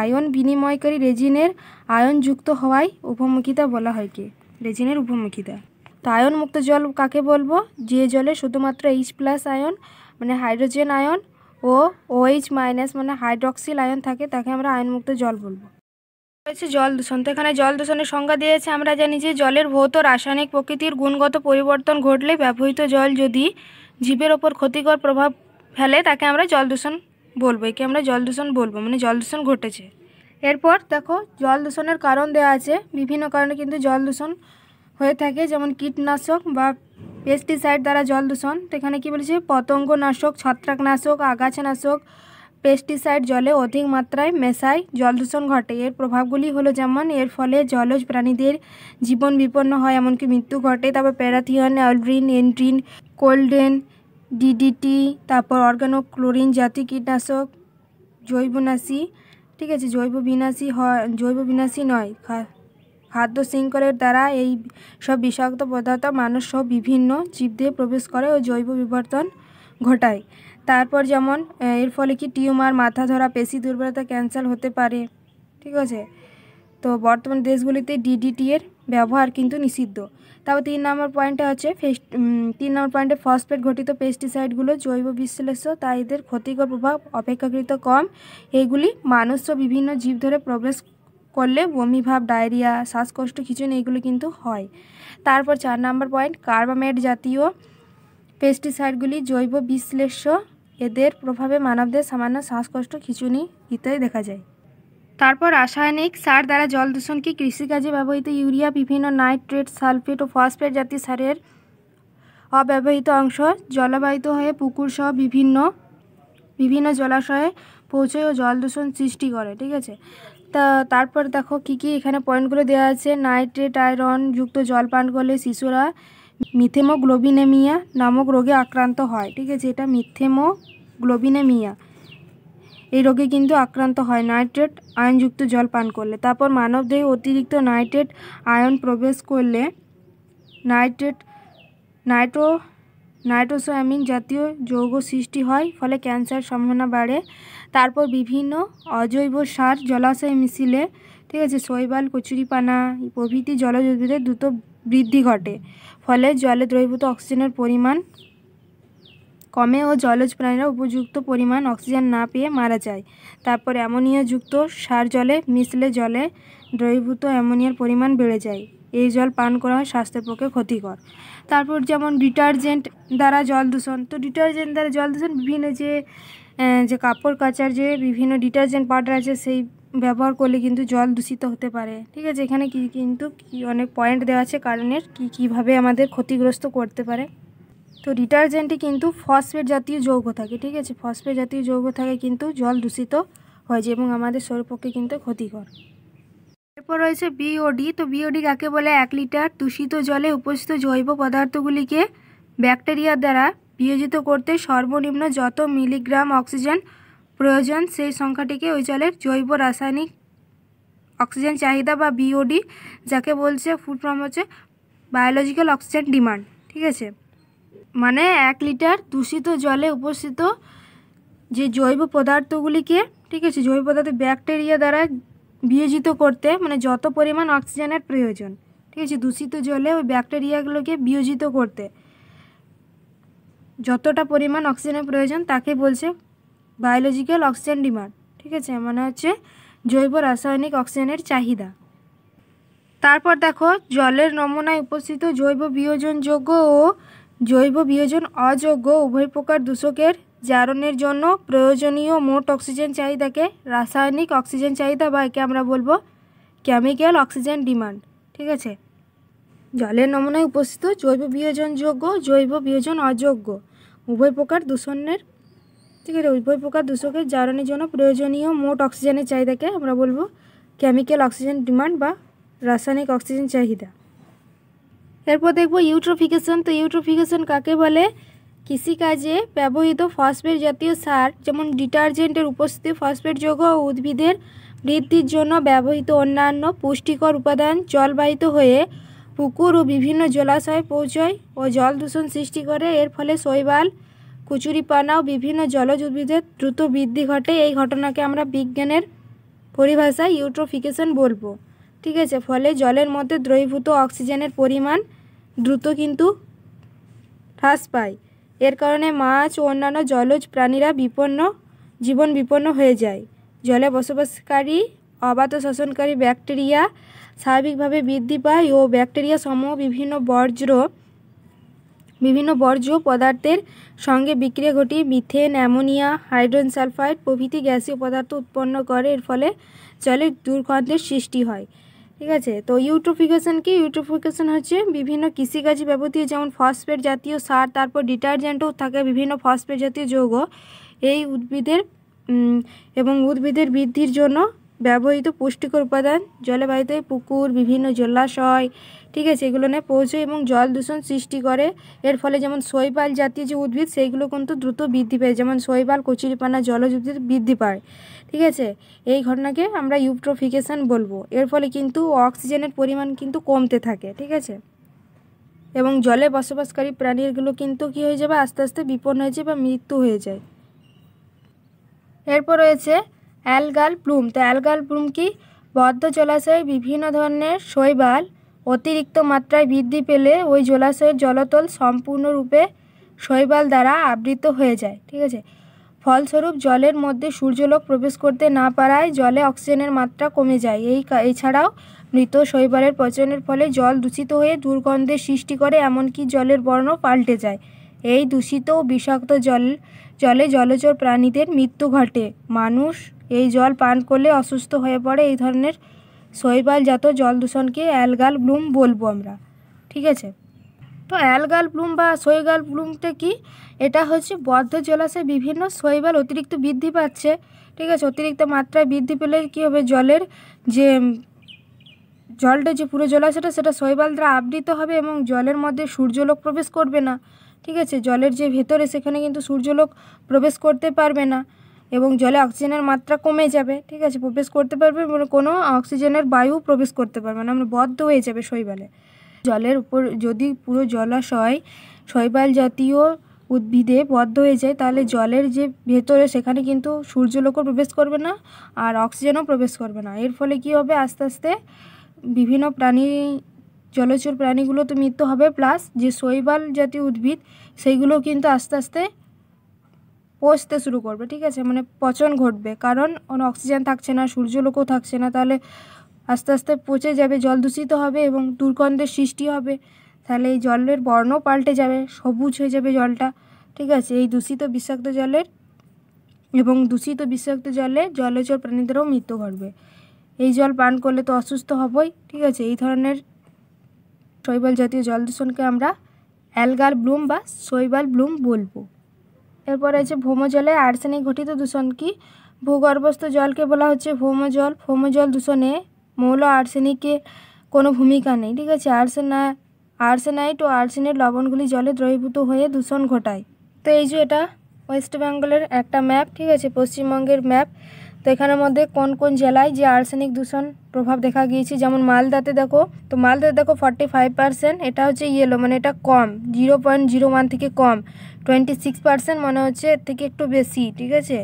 আয়ন বিনিময়কারী রেজিনের আয়ন যুক্ত হওয়ায় উভমুখিতা বলা হয় কি, রেজিনের উভমুখিতা। তো আয়ন মুক্ত জল কাকে বলবো, যে জলে শুধুমাত্র H+ আয়ন মানে হাইড্রোজেন আয়ন ও OH- মানে হাইড্রক্সিল আয়ন থাকে, তাকে আমরা আয়নমুক্ত জল বলবো। হচ্ছে জল দূষণ। তো এখানে জল দূষণের সংজ্ঞা দিয়েছে। আমরা জানি যে জলের ভৌত রাসায়নিক প্রকৃতির গুণগত পরিবর্তন ঘটলে ব্যবহৃত জল যদি জীবের ওপর ক্ষতিকর প্রভাব ফেলে তাকে আমরা জল দূষণ বলবো, একে আমরা জল দূষণ বলবো, মানে জল দূষণ ঘটেছে। এরপর দেখো জল দূষণের কারণ দেওয়া আছে, বিভিন্ন কারণে কিন্তু জল দূষণ হয়ে থাকে, যেমন কীটনাশক বা পেস্টিসাইড দ্বারা জল দূষণ। তো এখানে কী বলেছে, পতঙ্গনাশক, ছত্রাকনাশক, আগাছানাশক, পেস্টিসাইড জলে অধিক মাত্রায় মেশায় জল দূষণ ঘটে। এর প্রভাবগুলি হলো যেমন এর ফলে জলজ প্রাণীদের জীবন বিপন্ন হয়, এমনকি মৃত্যু ঘটে। তারপর প্যারাথিয়ন, অ্যালড্রিন, এন্ট্রিন, কোলডেন, DDT, তারপর অর্গানোক্লোরিন জাতীয় কীটনাশক জৈবনাশী, ঠিক আছে, জৈব বিনাশী নয়, খাদ্য শৃঙ্খলের দ্বারা এই সব বিষাক্ত পদার্থ মানুষ সহ বিভিন্ন জীবদেহে প্রবেশ করে ও জৈব বিবর্তন ঘটায়। তারপর যেমন এর ফলে কি টিউমার, মাথা ধরা, পেশি দুর্বলতা, ক্যান্সার হতে পারে, ঠিক আছে। তো বর্তমান দেশগুলিতে DDT এর ব্যবহার কিন্তু নিষিদ্ধ। তারপর 3 নম্বর পয়েন্টে হচ্ছে 3 নম্বর পয়েন্টে ফসফেট ঘটিত পেস্টিসাইডগুলো জৈব বিশ্লেষ্য, তাই এদের ক্ষতিকর প্রভাব অপেক্ষাকৃত কম। এইগুলি মানুষ ও বিভিন্ন জীব ধরে প্রবেশ করলে বমি ভাব, ডায়রিয়া, শ্বাসকষ্ট, খিঁচুনি এগুলো কিন্তু হয়। তারপর 4 নম্বর পয়েন্ট, কার্বামেট জাতীয় পেস্টিসাইডগুলি জৈব বিশ্লেষ্য, এদের প্রভাবে মানবদের সামান্য শ্বাসকষ্ট, খিঁচুনি ইত্যাদি দেখা যায়। তারপর রাসায়নিক সার দ্বারা জল দূষণ কি? কৃষিকাজে ব্যবহৃত ইউরিয়া, বিভিন্ন নাইট্রেট, সালফেট ও ফসফেট জাতীয় সারের অব্যবহৃত অংশ জলবাহিত হয়ে পুকুর সহ বিভিন্ন জলাশয়ে পৌঁছয় ও জল দূষণ সৃষ্টি করে। ঠিক আছে, তারপর দেখো কি কি এখানে পয়েন্টগুলো দেওয়া আছে। নাইট্রেট আয়রন যুক্ত জল পান করলে শিশুরা মিথেমোগ্লোবিনেমিয়া নামক রোগে আক্রান্ত হয়। ঠিক আছে, এটা মিথেমোগ্লোবিনেমিয়া এই রোগে কিন্তু আক্রান্ত হয় নাইট্রেট আয়নযুক্ত জল পান করলে। তারপর মানবদেহে অতিরিক্ত নাইট্রেট আয়ন প্রবেশ করলে নাইট্রোসামিন জাতীয় যৌগ সৃষ্টি হয়, ফলে ক্যান্সার সম্ভাবনা বাড়ে। তারপর বিভিন্ন অজৈব সার জলাশয়ে মিশিলে, ঠিক আছে, শৈবাল, কচুরিপানা প্রভৃতি জলজ উদ্ভিদের দ্রুত বৃদ্ধি ঘটে, ফলে জলে দ্রবীভূত অক্সিজেনের পরিমাণ কমে ও জলজ প্রাণীরা উপযুক্ত পরিমাণ অক্সিজেন না পেয়ে মারা যায়। তারপর অ্যামোনিয়াযুক্ত সার জলে মিশলে জলে দ্রবীভূত অ্যামোনিয়ার পরিমাণ বেড়ে যায়, এই জল পান করা হয় স্বাস্থ্যের পক্ষে ক্ষতিকর। তারপর যেমন ডিটারজেন্ট দ্বারা জল দূষণ, তো ডিটারজেন্ট দ্বারা জল দূষণ বিভিন্ন যে কাপড় কাচার যে বিভিন্ন ডিটারজেন্ট পাউডার আছে সেই ব্যবহার করলে কিন্তু জল দূষিত হতে পারে। ঠিক আছে, এখানে অনেক পয়েন্ট দেওয়া আছে কারণের কীভাবে আমাদের ক্ষতিগ্রস্ত করতে পারে। তো ডিটারজেন্টে কিন্তু ফসফেট জাতীয় যৌগ থাকে। ঠিক আছে, ফসফেট জাতীয় যৌগ থাকে কিন্তু জল দূষিত হয় যে এবং আমাদের শরীরের পক্ষে কিন্তু ক্ষতিকর। এরপর রয়েছে বিওডি। তো বিওডি কাকে বলে? 1 লিটার দূষিত জলে উপস্থিত জৈব পদার্থগুলিকে ব্যাকটেরিয়া দ্বারা বিয়োজিত করতে সর্বনিম্ন যত মিলিগ্রাম অক্সিজেন প্রয়োজন সেই সংখ্যাটিকে ওই জলের জৈব রাসায়নিক অক্সিজেন চাহিদা বা বিওডি, যাকে বলছে ফুল ফর্ম হচ্ছে বায়োলজিক্যাল অক্সিজেন ডিমান্ড। ঠিক আছে, মানে 1 লিটার দূষিত জলে উপস্থিত যে জৈব পদার্থগুলিকে, ঠিক আছে, জৈব পদার্থ ব্যাকটেরিয়া দ্বারা বিয়োজিত করতে, মানে যত পরিমাণ অক্সিজেনের প্রয়োজন, ঠিক আছে, দূষিত জলে ওই ব্যাকটেরিয়াগুলোকে বিয়োজিত করতে যতটা পরিমাণ অক্সিজেনের প্রয়োজন তাকে বলছে বায়োলজিক্যাল অক্সিজেন ডিমান্ড। ঠিক আছে, মানে হচ্ছে জৈব রাসায়নিক অক্সিজেনের চাহিদা। তারপর দেখো জলের নমুনায় উপস্থিত জৈব বিয়োজনযোগ্য ও জৈব বিয়োজন অযোগ্য উভয় প্রকার দূষকের জারণের জন্য প্রয়োজনীয় মোট অক্সিজেন চাহিদাকে রাসায়নিক অক্সিজেন চাহিদা বা একে আমরা বলবো কেমিক্যাল অক্সিজেন ডিমান্ড। ঠিক আছে, জলের নমুনায় উপস্থিত জৈব বিয়োজনযোগ্য, জৈব বিয়োজন অযোগ্য উভয় প্রকার দূষণের, ঠিক আছে, উভয় প্রকার দূষকের জারণের জন্য প্রয়োজনীয় মোট অক্সিজেনের চাহিদাকে আমরা বলবো কেমিক্যাল অক্সিজেন ডিমান্ড বা রাসায়নিক অক্সিজেন চাহিদা। এরপর দেখব ইউট্রোফিকেশন। তো ইউট্রোফিকেশন কাকে বলে? কৃষিকাজে ব্যবহৃত ফসফেট জাতীয় সার যেমন ডিটারজেন্টের উপস্থিতি ফসফেট যৌগ ও উদ্ভিদের বৃদ্ধির জন্য ব্যবহৃত অন্যান্য পুষ্টিকর উপাদান জলবাহিত হয়ে পুকুর ও বিভিন্ন জলাশয়ে পৌঁছয় ও জল দূষণ সৃষ্টি করে। এর ফলে শৈবাল, কচুরিপানা ও বিভিন্ন জলজ উদ্ভিদের দ্রুত বৃদ্ধি ঘটে। এই ঘটনাকে আমরা বিজ্ঞানের পরিভাষায় ইউট্রোফিকেশন বলবো। ঠিক আছে, ফলে জলের মধ্যে দ্রবীভূত অক্সিজেনের পরিমাণ দ্রুত কিন্তু হ্রাস পায়। এর কারণে মাছ ও অন্যান্য জলজ প্রাণীরা জীবন বিপন্ন হয়ে যায়। জলে বসবাসকারী অবাত শ্বসনকারী ব্যাকটেরিয়া স্বাভাবিকভাবে বৃদ্ধি পায় ও ব্যাকটেরিয়া সমূহ বিভিন্ন বর্জ্য পদার্থের সঙ্গে বিক্রিয়া ঘটিয়ে মিথেন, অ্যামোনিয়া, হাইড্রোজেন সালফাইড প্রভৃতি গ্যাসীয় পদার্থ উৎপন্ন করে। এর ফলে জলে দুর্গন্ধের সৃষ্টি হয়। ঠিক আছে, তো ইউট্রোফিকেশন কি? ইউট্রোফিকেশন হচ্ছে বিভিন্ন কৃষিকাজে ব্যবহৃত যেমন ফসফেট জাতীয় সার, তারপর ডিটারজেন্টও থাকে বিভিন্ন ফসফেট জাতীয় যৌগ, এই উদ্ভিদের বৃদ্ধির জন্য ব্যবহৃত পুষ্টিকর উপাদান জলবাহিত পুকুর, বিভিন্ন জলাশয়, ঠিক আছে, এগুলো নিয়ে পৌঁছয় এবং জল দূষণ সৃষ্টি করে। এর ফলে যেমন শৈবাল জাতীয় যে উদ্ভিদ সেইগুলো কিন্তু দ্রুত বৃদ্ধি পায়, যেমন শৈবাল, কচুরিপানা জলজ উদ্ভিদ বৃদ্ধি পায়। ঠিক আছে, এই ঘটনাকে আমরা ইউট্রোফিকেশন বলবো। এর ফলে কিন্তু অক্সিজেনের পরিমাণ কিন্তু কমতে থাকে। ঠিক আছে, এবং জলে বসবাসকারী প্রাণীগুলো কিন্তু কী হয়ে যাবে, আস্তে আস্তে বিপন্ন হয়ে যায় বা মৃত্যু হয়ে যায়। এরপর রয়েছে অ্যালগাল ব্লুম। তো অ্যালগাল ব্লুম কি? বদ্ধ জলাশয়ে বিভিন্ন ধরনের শৈবাল অতিরিক্ত মাত্রায় বৃদ্ধি পেলে ওই জলাশয়ের জলতল সম্পূর্ণরূপে শৈবাল দ্বারা আবৃত হয়ে যায়। ঠিক আছে, ফলস্বরূপ জলের মধ্যে সূর্যালোক প্রবেশ করতে না পারায় জলে অক্সিজেনের মাত্রা কমে যায়। এছাড়াও মৃত শৈবালের পচনের ফলে জল দূষিত হয়ে দুর্গন্ধের সৃষ্টি করে, এমনকি জলের বর্ণ পাল্টে যায়। এই দূষিত ও বিষাক্ত জলে জলচর প্রাণীদের মৃত্যু ঘটে। মানুষ এই জল পান করলে অসুস্থ হয়ে পড়ে। এই ধরনের শৈবালজাত জল দূষণকে অ্যালগাল ব্লুম বলবো আমরা, ঠিক আছে। তো অ্যালগাল ব্লুম বা শৈবাল ব্লুমটা কি? এটা হচ্ছে বদ্ধ জলাশয়ে বিভিন্ন শৈবাল অতিরিক্ত বৃদ্ধি পাচ্ছে, ঠিক আছে। অতিরিক্ত মাত্রায় বৃদ্ধি পেলে কী হবে, জলটা যে পুরো জলাশয়টা সেটা শৈবাল দ্বারা আবৃত হবে এবং জলের মধ্যে সূর্যালোক প্রবেশ করবে না, ঠিক আছে। জলের যে ভেতরে সেখানে কিন্তু সূর্যালোক প্রবেশ করতে পারবে না এবং জলে অক্সিজেনের মাত্রা কমে যাবে, ঠিক আছে। প্রবেশ করতে পারবে কোনো অক্সিজেনের বায়ু প্রবেশ করতে পারবে না, আমরা বদ্ধ হয়ে যাবে শৈবালে। জলের উপর যদি পুরো জলাশয় শৈবাল জাতীয় উদ্ভিদে বদ্ধ হয়ে যায় তাহলে জলের যে ভেতরে সেখানে কিন্তু সূর্যালোকও প্রবেশ করবে না আর অক্সিজেনও প্রবেশ করবে না। এর ফলে কি হবে, আস্তে আস্তে বিভিন্ন জলচর প্রাণীগুলো তো মৃত্যু হবে, প্লাস যে শৈবাল জাতীয় উদ্ভিদ সেইগুলো কিন্তু আস্তে আস্তে পচতে শুরু করবে, ঠিক আছে। মানে পচন ঘটবে, কারণ অক্সিজেন থাকছে না, সূর্যালোকও থাকছে না, তাহলে আস্তে আস্তে পচে যাবে, জল দূষিত হবে এবং দুর্গন্ধের সৃষ্টি হবে। তাহলে এই জলের বর্ণ পাল্টে যাবে, সবুজ হয়ে যাবে জলটা, ঠিক আছে। এই দূষিত বিষাক্ত জলে জলচর প্রাণীদেরও মৃত্যু ঘটবে। এই জল পান করলে তো অসুস্থ হবই, ঠিক আছে। এই ধরনের শৈবাল জাতীয় জল দূষণকে আমরা অ্যালগাল ব্লুম বা শৈবাল ব্লুম বলবো। এরপরে আছে ভৌমজলে আর্সেনিক ঘটিত দূষণ কি? ভূগর্ভস্থ জলকে বলা হচ্ছে ভৌমজল। ভৌমজল দূষণে মৌল আর্সেনিকে কোনো ভূমিকা নেই, ঠিক আছে। আর্সেনাইট ও আর্সেনেট লবণগুলি জলে দ্রবীভূত হয়ে দূষণ ঘটায়। তো এই যে এটা ওয়েস্ট বেঙ্গলের একটা ম্যাপ, ঠিক আছে, পশ্চিমবঙ্গের ম্যাপ। তো এখানের মধ্যে কোন কোন জেলায় যে আর্সেনিক দূষণ প্রভাব দেখা গিয়েছে, যেমন মালদাতে দেখো, 45%, এটা হচ্ছে ইয়েলো, মানে এটা কম, 0.01 থেকে কম। 26% মনে হচ্ছে এর থেকে একটু বেশি, ঠিক আছে,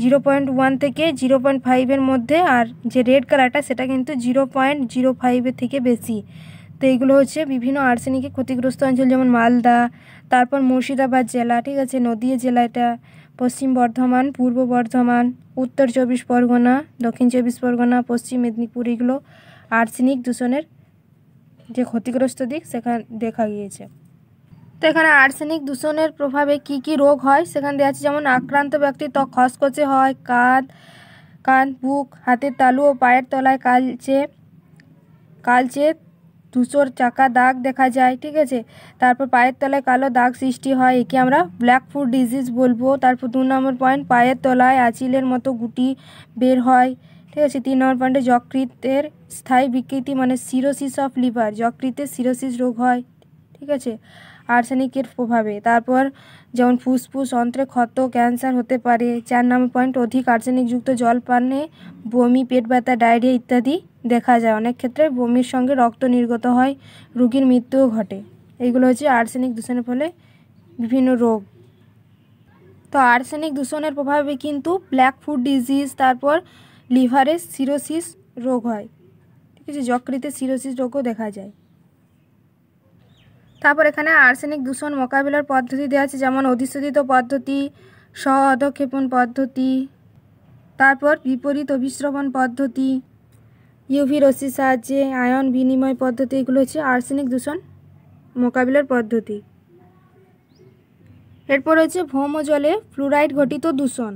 0.1 থেকে 0.5 মধ্যে। আর যে রেড কালারটা সেটা কিন্তু 0.05 থেকে বেশি। তো এইগুলো হচ্ছে বিভিন্ন আর্সেনিকে ক্ষতিগ্রস্ত অঞ্চল, যেমন মালদা, তারপর মুর্শিদাবাদ জেলা, ঠিক আছে, নদীয়া জেলা, এটা পশ্চিম বর্ধমান, পূর্ব বর্ধমান, উত্তর 24 পরগনা, দক্ষিণ 24 পরগনা, পশ্চিম মেদিনীপুর, এগুলো আর্সেনিক দূষণের যে ক্ষতিগ্রস্ত দিক সেখানে দেখা গিয়েছে। তো এখানে আর্সেনিক দূষণের প্রভাবে কি কি রোগ হয় সেখানে দেওয়া আছে, যেমন আক্রান্ত ব্যক্তির ত্বক খসখসে হয়, কান, বুক, হাতের তালু ও পায়ের তলায় কালচে ধূসর চাকা দাগ দেখা যায়, ঠিক আছে। তারপর পায়ের তলায় কালো দাগ সৃষ্টি হয়, একে আমরা ব্ল্যাক ফুট ডিজিজ বলবো। তারপর 2 নম্বর পয়েন্ট, পায়ের তলায় আঁচিলের মতো গুটি বের হয়, ঠিক আছে। 3 নম্বর পয়েন্টে যকৃতের স্থায়ী বিকৃতি, মানে সিরোসিস অফ লিভার, যকৃতের সিরোসিস রোগ হয়, ঠিক আছে, আর্সেনিকের প্রভাবে। তারপর যেমন ফুসফুস, অন্ত্রে ক্ষত, ক্যান্সার হতে পারে। 4 নম্বর পয়েন্ট, অধিক আর্সেনিকযুক্ত জল পানে বমি, পেট ব্যথা, ডায়রিয়া ইত্যাদি দেখা যায়। অনেক ক্ষেত্রে বমির সঙ্গে রক্ত নির্গত হয়, রোগীর মৃত্যুও ঘটে। এইগুলো হচ্ছে আর্সেনিক দূষণের ফলে বিভিন্ন রোগ। তো আর্সেনিক দূষণের প্রভাবে কিন্তু ব্ল্যাক ফুট ডিজিজ, তারপর লিভারের সিরোসিস রোগ হয়, ঠিক আছে, যকৃতের সিরোসিস রোগও দেখা যায়। তারপর এখানে আর্সেনিক দূষণ মোকাবিলার পদ্ধতি দেওয়া আছে, যেমন অধিশোধিত পদ্ধতি, স্ব অধক্ষেপণ পদ্ধতি, তারপর বিপরীত অভিস্রবণ পদ্ধতি, ইউভি রশ্মির সাহায্যে আয়ন বিনিময় পদ্ধতি, এগুলো হচ্ছে আর্সেনিক দূষণ মোকাবিলার পদ্ধতি। এরপর হচ্ছে ভৌম জলে ফ্লুরাইড ঘটিত দূষণ।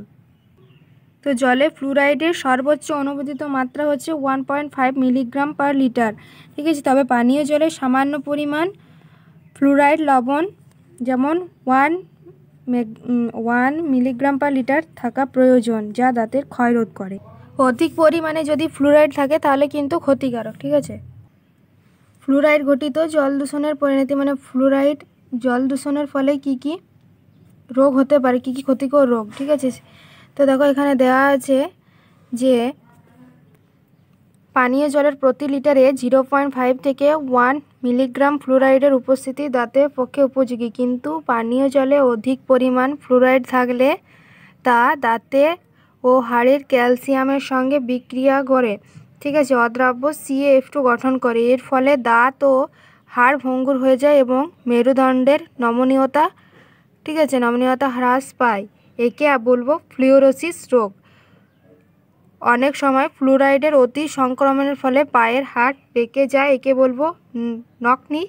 তো জলে ফ্লুরাইডের সর্বোচ্চ অনুমোদিত মাত্রা হচ্ছে 1.5 মিলিগ্রাম পার লিটার, ঠিক আছে। তবে পানীয় জলে সামান্য পরিমাণ ফ্লুরাইড লবণ, যেমন 1 মিলিগ্রাম পার লিটার থাকা প্রয়োজন, যা দাঁতের ক্ষয় রোধ করে। অধিক পরিমাণে যদি ফ্লুরাইড থাকে তাহলে কিন্তু ক্ষতিকারক, ঠিক আছে। ফ্লুরাইড ঘটিত জল দূষণের পরিণতি, মানে ফ্লুরাইড জল দূষণের ফলে কি কি রোগ হতে পারে, কি কি ক্ষতিকর রোগ, ঠিক আছে। তো দেখো এখানে দেওয়া আছে যে পানীয় জলের প্রতি লিটারে 0.5 থেকে 1 মিলিগ্রাম ফ্লুরাইডের উপস্থিতি দাঁতের পক্ষে উপযোগী, কিন্তু পানীয় জলে অধিক পরিমাণ ফ্লুরাইড থাকলে তা দাঁতে ও হাড়ের ক্যালসিয়ামের সঙ্গে বিক্রিয়া করে, ঠিক আছে, অদ্রাব্য CaF2 গঠন করে। এর ফলে দাঁত ও হাড় ভঙ্গুর হয়ে যায় এবং মেরুদণ্ডের নমনীয়তা, ঠিক আছে, নমনীয়তা হ্রাস পায়। একে বলবো ফ্লুরোসিস রোগ। অনেক সময় ফ্লুরাইডের অতি সংক্রমণের ফলে পায়ের হাড় বেঁকে যায়, একে বলবো নকনি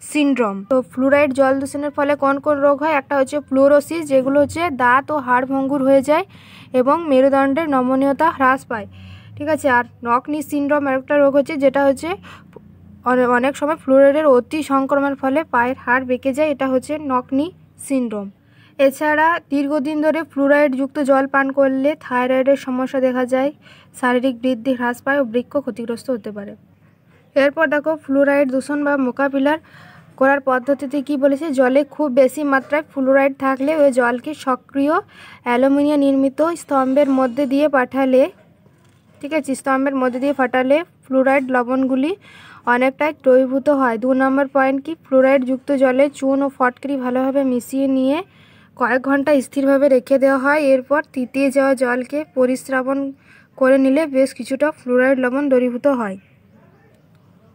সিনড্রোম। তো ফ্লুরাইড জল দূষণের ফলে কোন কোন রোগ হয়? একটা হচ্ছে ফ্লুরোসিস, যেগুলো হচ্ছে দাঁত ও হাড় ভঙ্গুর হয়ে যায় এবং মেরুদণ্ডের নমনীয়তা হ্রাস পায়, ঠিক আছে। আর নকনি সিনড্রোম একটা রোগ হচ্ছে, যেটা হচ্ছে অনেক সময় ফ্লুরাইডের অতি সংক্রমণের ফলে পায়ের হাড় বেঁকে যায়, এটা হচ্ছে নকনি সিনড্রোম। এছাড়া দীর্ঘদিন ধরে ফ্লুরাইডযুক্ত জল পান করলে থাইরয়েডের সমস্যা দেখা যায়, শারীরিক বৃদ্ধি হ্রাস পায় ও বৃক্ক ক্ষতিগ্রস্ত হতে পারে। এরপর দেখো ফ্লুরাইড দূষণ বা মোকাবিলার করার পদ্ধতিতে কি বলেছে? জলে খুব বেশি মাত্রায় ফ্লুরাইড থাকলে ওই জলকে সক্রিয় অ্যালুমিনিয়াম নির্মিত স্তম্ভের মধ্যে দিয়ে পাঠালে, ঠিক আছে, স্তম্ভের মধ্যে দিয়ে ফাটালে ফ্লুরাইড লবণগুলি অনেকটাই দ্রবীভূত হয়। 2 নম্বর পয়েন্ট কি? ফ্লুরাইডযুক্ত জলে চুন ও ফটকিরি ভালোভাবে মিশিয়ে নিয়ে কয়েক ঘন্টা স্থিরভাবে রেখে দেওয়া হয়। এরপর তৃতীয় যাওয়া জলকে পরিস্রাবন করে নিলে বেশ কিছুটা ফ্লুরাইড লবণ দ্রবীভূত হয়।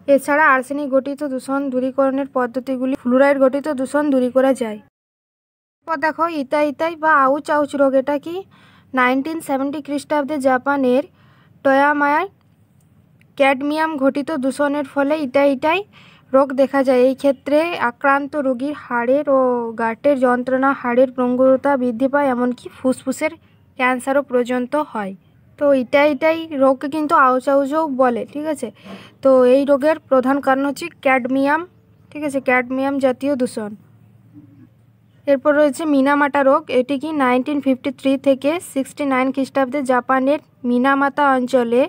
এছাড়া আর্সেনিক ঘটিত দূষণ দূরীকরণের পদ্ধতিগুলি ফ্লুরাইড ঘটিত দূষণ দূরী করা যায়। এরপর দেখো ইতাই বা আউচ আউচ রোগ। এটা কি? 1970 খ্রিস্টাব্দে জাপানের টয়ামায় ক্যাডমিয়াম ঘটিত দূষণের ফলে ইটাই রোগ দেখা যায়। এই ক্ষেত্রে আক্রান্ত রোগীর হাড়ের ও গাঁটের যন্ত্রণা, হাড়ের ভঙ্গুরতা বৃদ্ধি পায়, এমনকি ফুসফুসের ক্যান্সারও পর্যন্ত হয়। তো ইটাই রোগকে কিন্তু আউচাউচও বলে, ঠিক আছে। তো এই রোগের প্রধান কারণ হচ্ছে ক্যাডমিয়াম, ঠিক আছে, ক্যাডমিয়াম জাতীয় দূষণ। এরপর রয়েছে মিনামাটা রোগ। এটি কি 1953 থেকে 69 খ্রিস্টাব্দে জাপানের মিনামাতা অঞ্চলে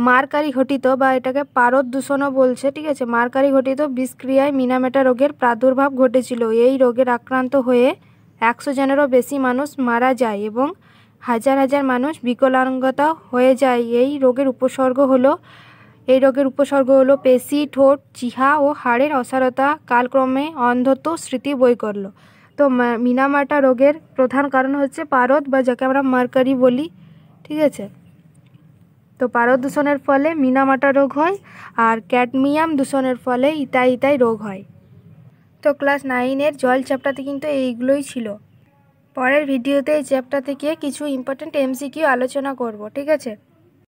মারকারি ঘটিত, বা এটাকে পারদ দূষণও বলছে, ঠিক আছে, মারকারি ঘটিত বিষক্রিয়ায় মিনামাটা রোগের প্রাদুর্ভাব ঘটেছিল। এই রোগের আক্রান্ত হয়ে 100 জনেরও বেশি মানুষ মারা যায় এবং হাজার হাজার মানুষ বিকলাঙ্গতা হয়ে যায়। এই রোগের উপসর্গ হলো পেশি, ঠোঁট, জিহ্বা ও হাড়ের অসারতা, কালক্রমে অন্ধত্ব, স্মৃতি বৈকল্য। তো মিনামাটা রোগের প্রধান কারণ হচ্ছে পারদ, বা যাকে আমরা মার্কারি বলি, ঠিক আছে। তো পারদ দূষণের ফলে মিনামাটা রোগ হয়, আর ক্যাডমিয়াম দূষণের ফলে ইতাই রোগ হয়। তো ক্লাস 9-এর জল চ্যাপ্টারতে কিন্তু এইগুলোই ছিল। পরের ভিডিওতে এই চ্যাপ্টার থেকে কিছু ইম্পর্টেন্ট MCQ আলোচনা করব, ঠিক আছে।